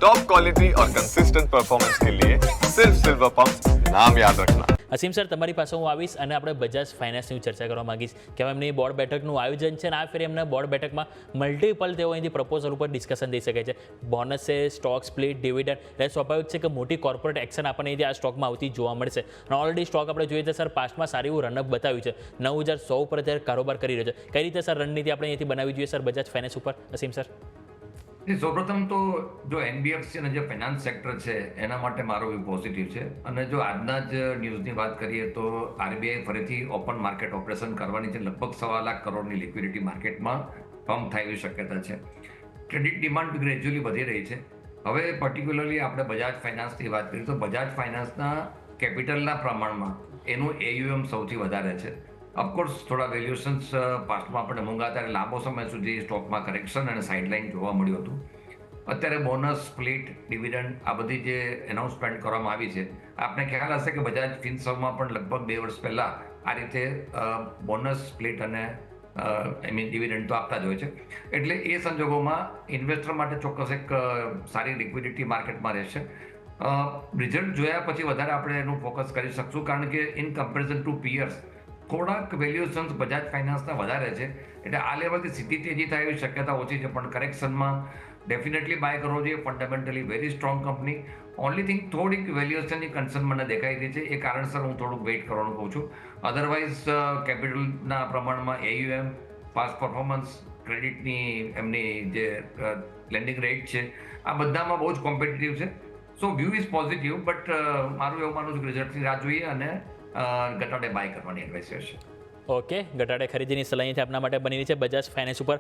Top quality और consistent performance के लिए सिर्फ सिल्वर पंप नाम याद रखना। અસીમ સર, તમારી પાસે હું આવીશ અને આપણે બજાજ ફાઇનાન્સની ચર્ચા કરવા માંગીશ કે એમની બોર્ડ બેઠકનું આયોજન છે અને આ ફેર એમના બોર્ડ બેઠકમાં મલ્ટિપલ તેઓ અહીંથી પ્રપોઝલ ઉપર ડિસ્કશન થઈ શકે છે. બોનસ છે, સ્ટોક સ્પ્લિટ, ડિવિડન્ડ, એટલે સ્વાભાવિક છે કે મોટી કોર્પોરેટ એક્શન આપણને અહીંથી આ સ્ટોકમાં આવતી જોવા મળશે. અને ઓલરેડી સ્ટોક આપણે જોઈએ તો સર પાસ્ટમાં સારું એવું રનઅપ બતાવ્યું છે, 9,100 ઉપર અત્યારે કારોબાર કરી રહ્યો છે. કઈ રીતે સર રણનીતિ આપણે અહીંથી બનાવવી જોઈએ સર બજાજ ફાઇનાન્સ ઉપર, અસીમ સર? સૌપ્રથમ તો જો એનબીએફસી અને જે ફાઇનાન્સ સેક્ટર છે એના માટે મારો વ્યૂ પોઝિટિવ છે. અને જો આજના જ ન્યૂઝની વાત કરીએ તો આરબીઆઈ ફરીથી ઓપન માર્કેટ ઓપરેશન કરવાની છે. લગભગ 1.25 લાખ કરોડની લિક્વિડિટી માર્કેટમાં પમ્પ થાય એવી શક્યતા છે. ક્રેડિટ ડિમાન્ડ ગ્રેજ્યુઅલી વધી રહી છે. હવે પર્ટિક્યુલરલી આપણે બજાજ ફાઇનાન્સની વાત કરીએ તો બજાજ ફાઇનાન્સના કેપિટલના પ્રમાણમાં એનું AUM સૌથી વધારે છે. ઓફકોર્સ થોડા વેલ્યુએશન્સ પાસ્ટમાં આપણે મોંઘા ત્યારે લાંબો સમય સુધી સ્ટોકમાં કરેક્શન અને સાઇડલાઇન જોવા મળ્યું હતું. અત્યારે બોનસ, સ્પ્લિટ, ડિવિડન્ડ આ બધી જે એનાઉન્સમેન્ટ કરવામાં આવી છે, આપને ખ્યાલ હશે કે બજાજ ફિનસર્વમાં પણ લગભગ 2 વર્ષ પહેલાં આ રીતે બોનસ, સ્પ્લિટ અને ડિવિડન્ડ તો આપતા જ હોય છે. એટલે એ સંજોગોમાં ઇન્વેસ્ટર માટે ચોક્કસ એક સારી લિક્વિડિટી માર્કેટમાં રહેશે. રિઝલ્ટ જોયા પછી વધારે આપણે એનું ફોકસ કરી શકશું, કારણ કે ઇન કમ્પેરિઝન ટુ પિયર્સ થોડાક વેલ્યુએશન્સ બજાજ ફાઇનાન્સના વધારે છે. એટલે આ લેવલથી સીધી તેજી થાય એવી શક્યતા ઓછી છે, પણ કરેક્શનમાં ડેફિનેટલી બાય કરવો જોઈએ. Fundamentally very strong company. Only thing થોડીક વેલ્યુએશનની કન્સર્ન મને દેખાઈ રહી છે, એ કારણસર હું થોડુંક વેઇટ કરવાનું કહું છું. અધરવાઇઝ કેપિટલના પ્રમાણમાં AUM, પાસ્ટ પરફોર્મન્સ, ક્રેડિટની એમની જે લેન્ડિંગ રેટ છે, આ બધામાં બહુ જ કોમ્પિટિટિવ છે. સો વ્યૂ ઇઝ પોઝિટિવ, બટ મારું એવું માનવું છે કે રિઝલ્ટની રાહ જોઈએ અને ઘટાડે બાય કરવાની એડવાઇસ રહેશે. ઓકે, ઘટાડે ખરીદીની સલાહ અહીંથી આપના માટે બની રહી છે બજાજ ફાઇનાન્સ ઉપર.